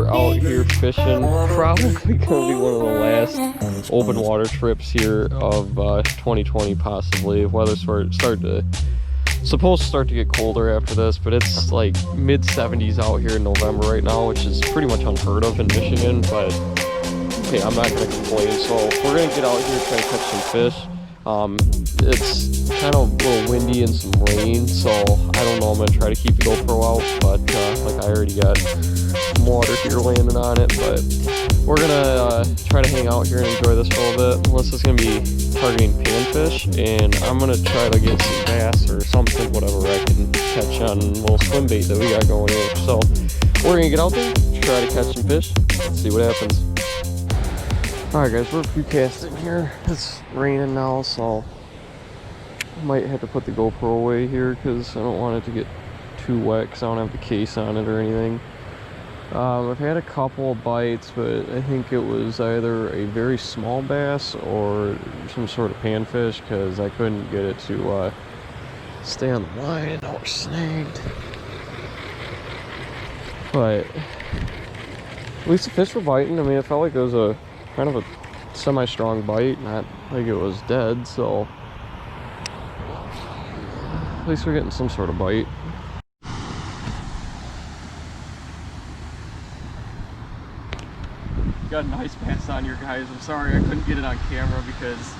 out here fishing. Probably gonna be one of the last open water trips here of 2020, possibly. Weather's supposed to start to get colder after this, but it's like mid 70s out here in November right now, which is pretty much unheard of in Michigan. But hey, I'm not gonna complain. So we're gonna get out here, try to catch some fish. It's kind of a little windy and some rain, so I don't know. I'm gonna try to keep the GoPro out, but like I already got some water here landing on it. But we're gonna try to hang out here and enjoy this for a little bit. Melissa's gonna be targeting panfish, and I'm gonna try to get some bass or something, whatever I can catch on a little swim bait that we got going here. So we're gonna get out there, try to catch some fish, let's see what happens. Alright guys, we're a few casts in here. It's raining now, so I might have to put the GoPro away here because I don't want it to get too wet because I don't have the case on it or anything. I've had a couple of bites, but I think it was either a very small bass or some sort of panfish because I couldn't get it to stay on the line. Now we're snagged. But at least the fish were biting. I mean, it felt like it was a kind of a semi-strong bite, not like it was dead, so at least we're getting some sort of bite. Got a nice bass on here, guys. I'm sorry I couldn't get it on camera because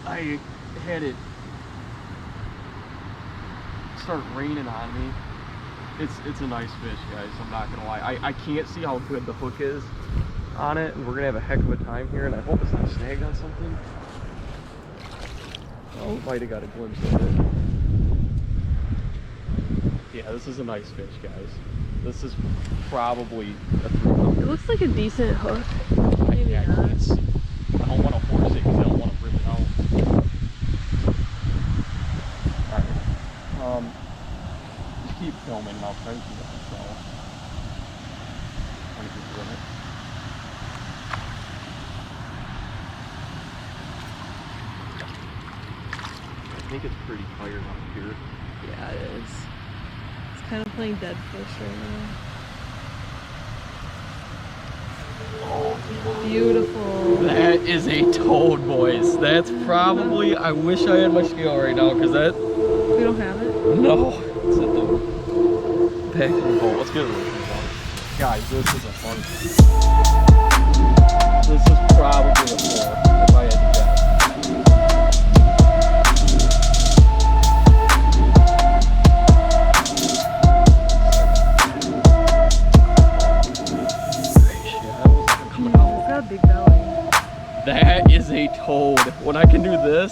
I had it start raining on me. It's a nice fish, guys. I'm not gonna lie. I can't see how good the hook is on it, and we're gonna have a heck of a time here, and I hope it's not snagged on something. Oh, might have got a glimpse of it. Yeah, this is a nice fish, guys. This is probably a 3-pound. It looks like a decent hook. Maybe I not. don't want to force it because I don't want to rip it out. Alright. Just keep filming and I'll try to keep it on the trying to keep doing it. I think it's pretty tired up here. Yeah, it is. It's kind of playing dead fish right now. Oh, beautiful. That is a toad, boys. That's probably, I wish I had my scale right now because that... We don't have it? No. It's at the back of the boat. Let's get it looking. Guys, this is a fun one. This is probably a 4 if I had to guess. Big belly. That is a toad. When I can do this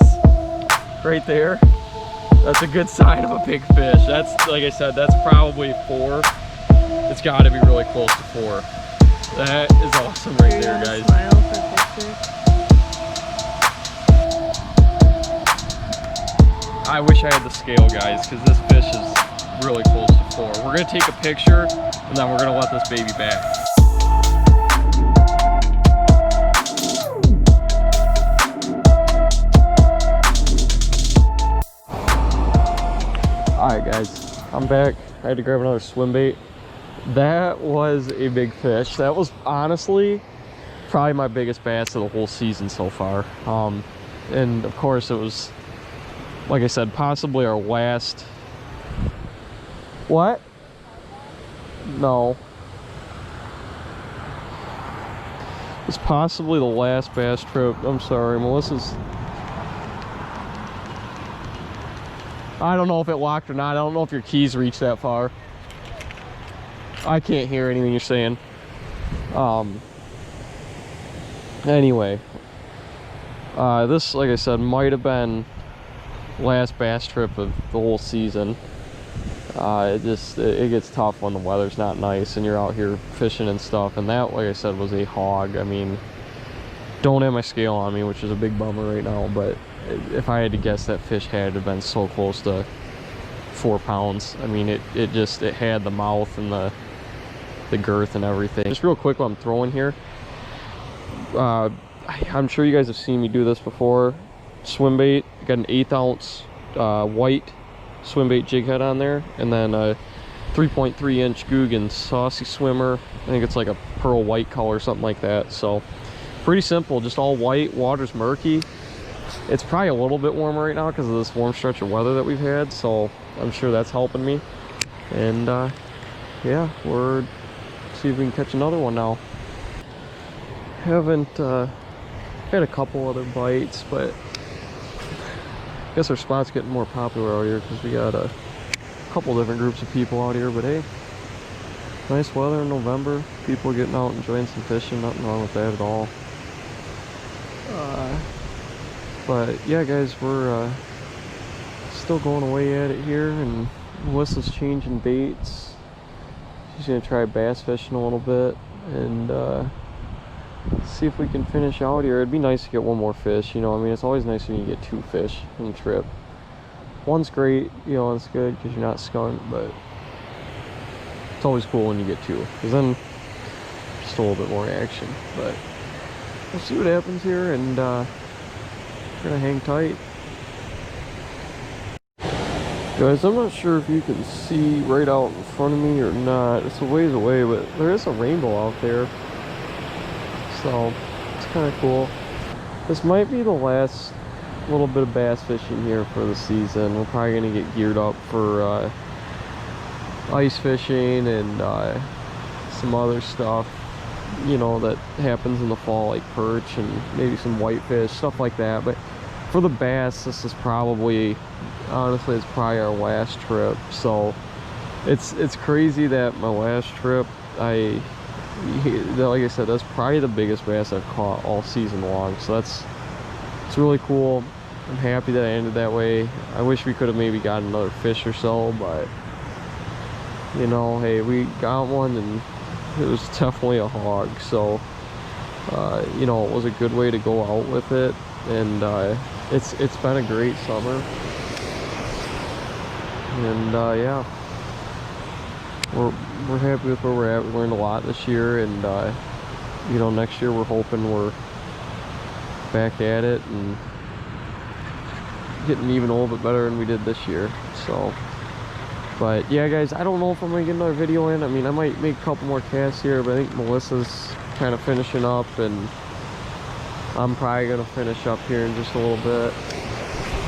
right there, that's a good sign of a big fish. That's, like I said, that's probably 4. It's got to be really close to 4. That is awesome right there, guys. Smile for a picture. I wish I had the scale, guys, because this fish is really close to 4. We're going to take a picture and then we're going to let this baby back. Alright guys, I'm back. I had to grab another swim bait. That was a big fish. That was honestly probably my biggest bass of the whole season so far. And of course it was, like I said, possibly our last... What? No. It's possibly the last bass trip. I'm sorry, Melissa's... I don't know if it locked or not. I don't know if your keys reach that far. I can't hear anything you're saying. Anyway, this, like I said, might have been last bass trip of the whole season. It gets tough when the weather's not nice and you're out here fishing and stuff. And that, like I said, was a hog. I mean, don't have my scale on me, which is a big bummer right now, but if I had to guess, that fish had to have been so close to 4 pounds. I mean, it had the mouth and the girth and everything. Just real quick while I'm throwing here, I'm sure you guys have seen me do this before. Swim bait, got an 1/8 ounce white swim bait jig head on there, and then 3.3 inch Googan Saucy swimmer. I think it's like a pearl white color, something like that. So pretty simple, just all white. Water's murky. It's probably a little bit warmer right now because of this warm stretch of weather that we've had, so I'm sure that's helping me. And yeah, we're see if we can catch another one now. Haven't had a couple other bites, but I guess our spot's getting more popular out here because we got a couple different groups of people out here. But hey, nice weather in November, people are getting out enjoying some fishing, nothing wrong with that at all. But yeah guys, we're still going away at it here, and Melissa's changing baits. She's gonna try bass fishing a little bit and see if we can finish out here. It'd be nice to get one more fish, you know. I mean, it's always nice when you get 2 fish in a trip. One's great, you know, it's good because you're not skunked, but it's always cool when you get 2 because then just a little bit more action. But we'll see what happens here, and we're gonna hang tight. Guys, I'm not sure if you can see right out in front of me or not. It's a ways away, but there is a rainbow out there, so it's kind of cool. This might be the last little bit of bass fishing here for the season. We're probably gonna get geared up for ice fishing and some other stuff, you know, that happens in the fall, like perch and maybe some whitefish, stuff like that. But for the bass, this is probably, honestly, it's probably our last trip. So it's crazy that my last trip, like I said, that's probably the biggest bass I've caught all season long. So it's really cool. I'm happy that I ended that way. I wish we could have maybe gotten another fish or so, but you know, hey, we got one and it was definitely a hog. So you know, it was a good way to go out with it, and it's been a great summer. And yeah, we're happy with where we're at. We learned a lot this year, and you know, next year we're hoping we're back at it and getting even a little bit better than we did this year. So, but yeah guys, I don't know if I'm gonna get another video in. I mean, I might make a couple more casts here, but I think Melissa's kind of finishing up, and I'm probably gonna finish up here in just a little bit,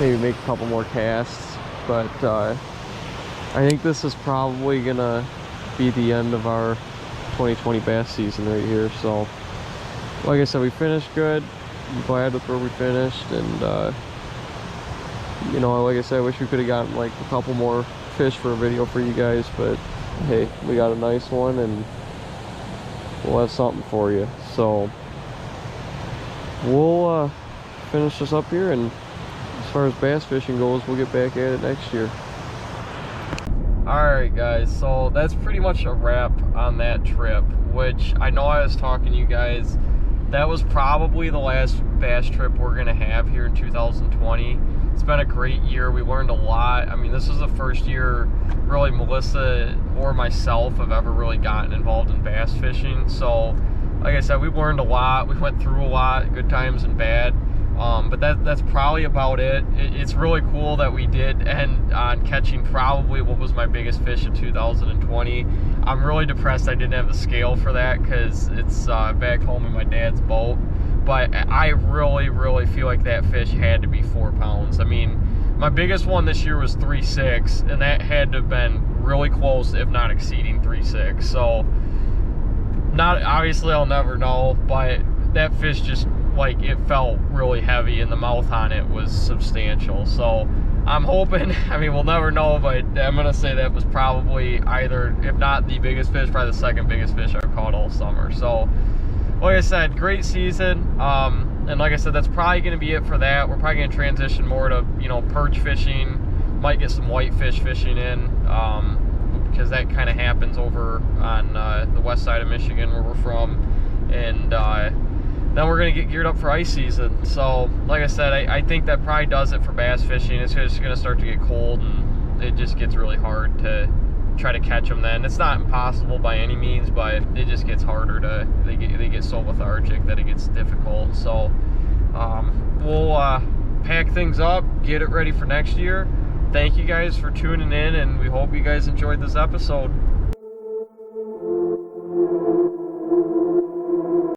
maybe make a couple more casts. But I think this is probably gonna be the end of our 2020 bass season right here. So like I said, we finished good. I'm glad with where we finished, and you know, like I said, I wish we could have gotten like a couple more fish for a video for you guys, but hey, we got a nice one and we'll have something for you. So we'll finish this up here, and as far as bass fishing goes, we'll get back at it next year. Alright guys, so that's pretty much a wrap on that trip, which I know I was talking to you guys, that was probably the last bass trip we're gonna have here in 2020. It's been a great year. We learned a lot. I mean, this is the first year really Melissa or myself have ever really gotten involved in bass fishing. So like I said, we learned a lot. We went through a lot, good times and bad. But that's probably about it. It's really cool that we did end on catching probably what was my biggest fish in 2020. I'm really depressed I didn't have the scale for that because it's back home in my dad's boat. But I really feel like that fish had to be 4 pounds. I mean, my biggest one this year was 3.6, and that had to have been really close, if not exceeding 3.6. So, not obviously I'll never know, but that fish just, like, it felt really heavy, and the mouth on it was substantial. So I'm hoping, I mean, we'll never know, but I'm gonna say that was probably either, if not the biggest fish, probably the second biggest fish I've caught all summer. So like I said, great season. And like I said, that's probably gonna be it for that. We're probably gonna transition more to, you know, perch fishing, might get some whitefish fishing in, because that kind of happens over on the west side of Michigan where we're from. And then we're gonna get geared up for ice season. So like I said, I think that probably does it for bass fishing. It's just gonna start to get cold, and it just gets really hard to try to catch them then. It's not impossible by any means, but it just gets harder to, they get so lethargic that it gets difficult. So we'll pack things up, get it ready for next year. thank you guys for tuning in, and we hope you guys enjoyed this episode.